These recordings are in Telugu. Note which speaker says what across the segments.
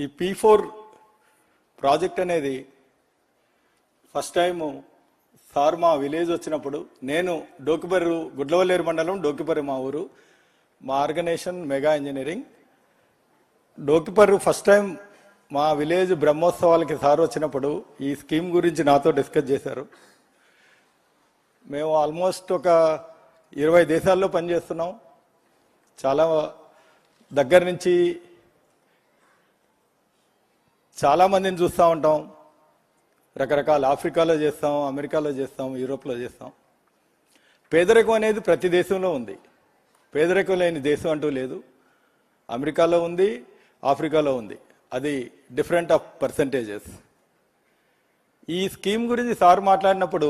Speaker 1: ఈ P4 ప్రాజెక్ట్ అనేది ఫస్ట్ టైము సార్ మా విలేజ్ వచ్చినప్పుడు, నేను డోకిపర్రు గుడ్లవల్లేరు మండలం డోకిపర్రు మా ఊరు, మా organisation Mega Engineering. Dokiparru first time మా విలేజ్ బ్రహ్మోత్సవాలకి సార్ వచ్చినప్పుడు ఈ స్కీమ్ గురించి నాతో డిస్కస్ చేశారు. మేము ఆల్మోస్ట్ ఒక 20 దేశాల్లో పనిచేస్తున్నాం. చాలా దగ్గర నుంచి చాలామందిని చూస్తూ ఉంటాం. రకరకాల ఆఫ్రికాలో చేస్తాం, అమెరికాలో చేస్తాం, యూరోప్లో చేస్తాం. పేదరికం అనేది ప్రతి దేశంలో ఉంది. పేదరికం లేని దేశం అంటూ లేదు. అమెరికాలో ఉంది, ఆఫ్రికాలో ఉంది. అది డిఫరెంట్ ఆఫ్ పర్సంటేజెస్. ఈ స్కీమ్ గురించి సార్ మాట్లాడినప్పుడు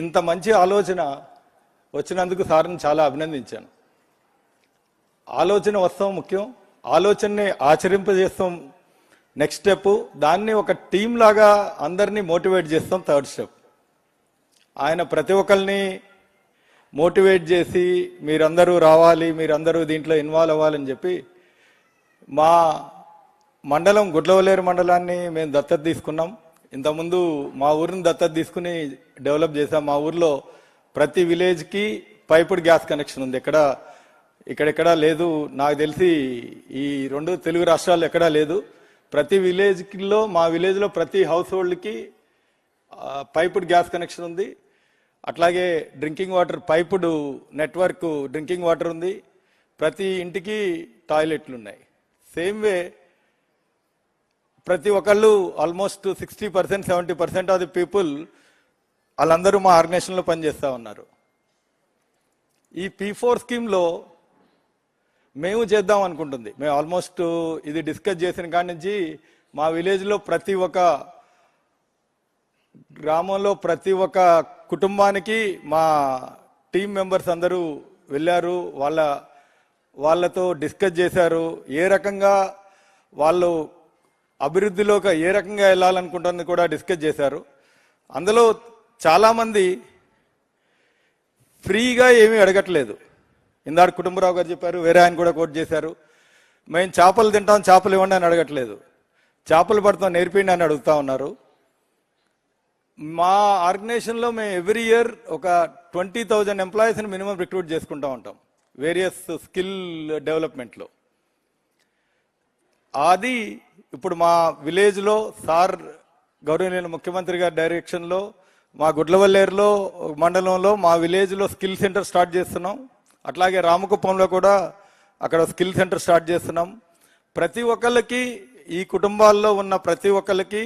Speaker 1: ఇంత మంచి ఆలోచన వచ్చినందుకు సార్ని చాలా అభినందించాను. ఆలోచన వస్తాం ముఖ్యం, ఆలోచనని ఆచరింపజేస్తాం నెక్స్ట్ స్టెప్, దాన్ని ఒక టీం లాగా అందరినీ మోటివేట్ చేస్తాం థర్డ్ స్టెప్. ఆయన ప్రతి ఒక్కరిని మోటివేట్ చేసి మీరందరూ రావాలి, మీరందరూ దీంట్లో ఇన్వాల్వ్ అవ్వాలని చెప్పి మా మండలం గుడ్లవల్లేరు మండలాన్ని మేము దత్తత తీసుకున్నాం. ఇంతకుముందు మా ఊరిని దత్తత తీసుకుని డెవలప్ చేసాం. మా ఊర్లో ప్రతి విలేజ్కి పైపుడ్ గ్యాస్ కనెక్షన్ ఉంది. ఇక్కడెక్కడా లేదు, నాకు తెలిసి ఈ 2 తెలుగు రాష్ట్రాల్లో ఎక్కడా లేదు. ప్రతి విలేజ్లో, మా విలేజ్లో ప్రతి హౌస్ హోల్డ్కి పైపుడ్ గ్యాస్ కనెక్షన్ ఉంది. అట్లాగే drinking water piped network drinking water ఉంది. ప్రతి ఇంటికి టాయిలెట్లు ఉన్నాయి. సేమ్ వే ప్రతి ఒక్కళ్ళు ఆల్మోస్ట్ 60% 70% ఆఫ్ ది పీపుల్ వాళ్ళందరూ మా ఆర్గనైజేషన్లో పనిచేస్తూ ఉన్నారు. ఈ P4 స్కీమ్లో మేము చేద్దాం అనుకుంటుంది. మేము ఆల్మోస్ట్ ఇది డిస్కస్ చేసిన కాడి నుంచి మా విలేజ్లో ప్రతి ఒక్క గ్రామంలో ప్రతి ఒక్క కుటుంబానికి మా టీం మెంబర్స్ అందరూ వెళ్ళారు. వాళ్ళతో డిస్కస్ చేశారు. ఏ రకంగా వాళ్ళు అభివృద్ధిలోకి ఏ రకంగా వెళ్ళాలనుకుంటుంది కూడా డిస్కస్ చేశారు. అందులో చాలామంది ఫ్రీగా ఏమీ అడగట్లేదు. ఇందాక కుటుంబరావు గారు చెప్పారు, వేరే ఆయన కూడా కోట్ చేశారు. మేము చేపలు తింటాం, చేపలు ఇవ్వండి అని అడగట్లేదు. చేపలు పడతాం నేర్పిండి అని అడుగుతా ఉన్నారు. మా ఆర్గనైజేషన్లో మేము ఎవ్రీ ఇయర్ ఒక 20,000 ఎంప్లాయీస్ని మినిమం రిక్రూట్ చేసుకుంటూ ఉంటాం వేరియస్ స్కిల్ డెవలప్మెంట్లో. అది ఇప్పుడు మా విలేజ్లో సార్ గౌరవనీయులు ముఖ్యమంత్రి గారి డైరెక్షన్లో మా గుడ్లవల్లేరులో మండలంలో మా విలేజ్లో స్కిల్ సెంటర్ స్టార్ట్ చేస్తున్నాం. అట్లాగే రామకుప్పంలో కూడా అక్కడ స్కిల్ సెంటర్ స్టార్ట్ చేస్తున్నాం. ప్రతి ఒక్కళ్ళకి, ఈ కుటుంబాల్లో ఉన్న ప్రతి ఒక్కళ్ళకి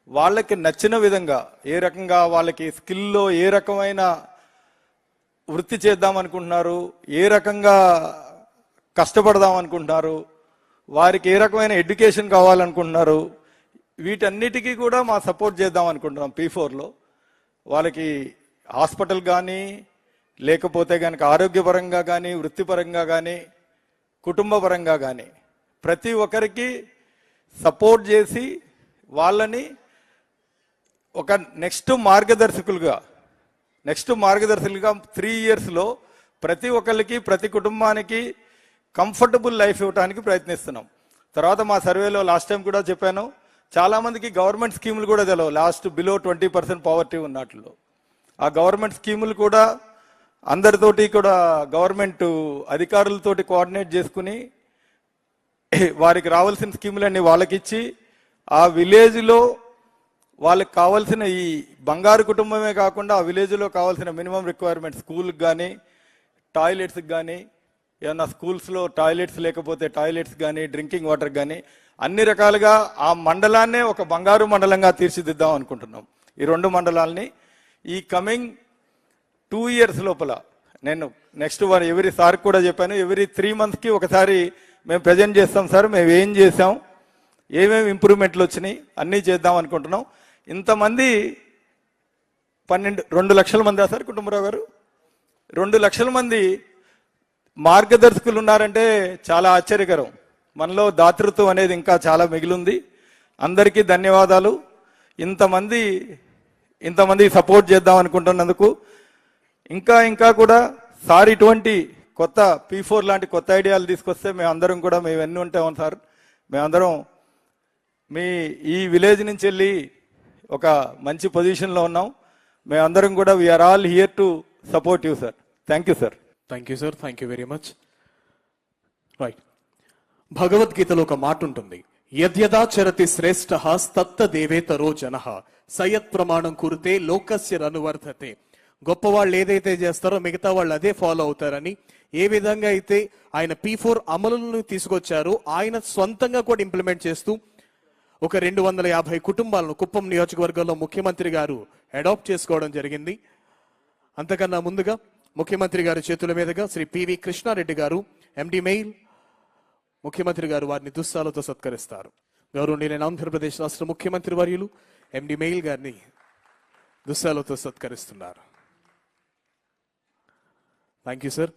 Speaker 1: వాళ్ళకి నచ్చిన విధంగా ఏ రకంగా వాళ్ళకి స్కిల్లో ఏ రకమైన వృత్తి చేద్దాం అనుకుంటున్నారు, ఏ రకంగా కష్టపడదాం అనుకుంటున్నారు, వారికి ఏ రకమైన ఎడ్యుకేషన్ కావాలనుకుంటున్నారు, వీటన్నిటికీ కూడా మా సపోర్ట్ చేద్దాం అనుకుంటున్నాం. P4లో వాళ్ళకి హాస్పిటల్ కానీ, లేకపోతే కనుక ఆరోగ్యపరంగా కానీ, వృత్తిపరంగా కానీ, కుటుంబపరంగా కానీ ప్రతి ఒక్కరికి సపోర్ట్ చేసి వాళ్ళని ఒక నెక్స్ట్ మార్గదర్శకులుగా 3 ఇయర్స్లో ప్రతి ఒక్కరికి, ప్రతి కుటుంబానికి కంఫర్టబుల్ లైఫ్ ఇవ్వడానికి ప్రయత్నిస్తున్నాం. తర్వాత మా సర్వేలో లాస్ట్ టైం కూడా చెప్పాను, చాలామందికి గవర్నమెంట్ స్కీములు కూడా తెలియవు. లాస్ట్ బిలో 20% పావర్టీ ఉన్నట్లు ఆ గవర్నమెంట్ స్కీములు కూడా అందరితోటి కూడా గవర్నమెంట్ అధికారులతోటి కోఆర్డినేట్ చేసుకుని వారికి రావాల్సిన స్కీములన్నీ వాళ్ళకిచ్చి ఆ విలేజ్లో వాళ్ళకి కావాల్సిన ఈ బంగారు కుటుంబమే కాకుండా ఆ విలేజ్లో కావాల్సిన మినిమం రిక్వైర్మెంట్ స్కూల్కి కానీ, టాయిలెట్స్కి కానీ, ఏమన్నా స్కూల్స్లో టాయిలెట్స్ లేకపోతే టాయిలెట్స్ కానీ, డ్రింకింగ్ వాటర్ కానీ అన్ని రకాలుగా ఆ మండలాన్నే ఒక బంగారు మండలంగా తీర్చిదిద్దాం అనుకుంటున్నాం. ఈ 2 మండలాల్ని ఈ కమింగ్ 2 ఇయర్స్ లోపల నేను నెక్స్ట్ ఎవరి సార్ కూడా చెప్పాను, ఎవ్రీ 3 మంత్స్కి ఒకసారి మేము ప్రజెంట్ చేస్తాం సార్, మేము ఏం చేసాం, ఏమేమి ఇంప్రూవ్మెంట్లు వచ్చినాయి అన్నీ చేద్దాం అనుకుంటున్నాం. ఇంతమంది 2 లక్షల మంది సార్ కుటుంబరావు గారు, 2 లక్షల మంది మార్గదర్శకులు ఉన్నారంటే చాలా ఆశ్చర్యకరం. మనలో దాతృత్వం అనేది ఇంకా చాలా మిగిలింది. అందరికీ ధన్యవాదాలు. ఇంతమంది సపోర్ట్ చేద్దాం అనుకుంటున్నందుకు. ఇంకా కూడా సార్ ఇటువంటి కొత్త P4 లాంటి కొత్త ఐడియాలు తీసుకొస్తే మేము అందరం కూడా మేము ఎన్ని ఉంటాం సార్, మేమందరం మీ ఈ విలేజ్ నుంచి వెళ్ళి ఒక మంచి పొజిషన్లో ఉన్నాం. మేమందరం కూడా we are all here to support you sir. Thank you sir.
Speaker 2: Thank you sir. Thank you very much. Right, భగవద్గీతలో ఒక మాట ఉంటుంది, యద్యదాచరతి శ్రేష్ఠ తత్త దేవేతరో జనః సయత్ ప్రమాణం కురితే లోకస్య అనువర్ధతే. గొప్పవాళ్ళు ఏదైతే చేస్తారో మిగతా వాళ్ళు అదే ఫాలో అవుతారని, ఏ విధంగా అయితే ఆయన P4 అమలులను తీసుకొచ్చారో ఆయన సొంతంగా కూడా ఇంప్లిమెంట్ చేస్తూ ఒక 250 కుటుంబాలను కుప్పం నియోజకవర్గంలో ముఖ్యమంత్రి గారు అడాప్ట్ చేసుకోవడం జరిగింది. అంతకన్నా ముందుగా ముఖ్యమంత్రి గారి చేతుల మీదుగా శ్రీ పివి కృష్ణారెడ్డి గారు MD మెయిల్ ముఖ్యమంత్రి గారు వారిని దుస్సాలతో సత్కరిస్తారు. గౌరవనీయులైన ఆంధ్రప్రదేశ్ రాష్ట్ర ముఖ్యమంత్రి వర్యులు MD మెయిల్ గారిని దుస్సాలతో సత్కరిస్తున్నారు. Thank you sir.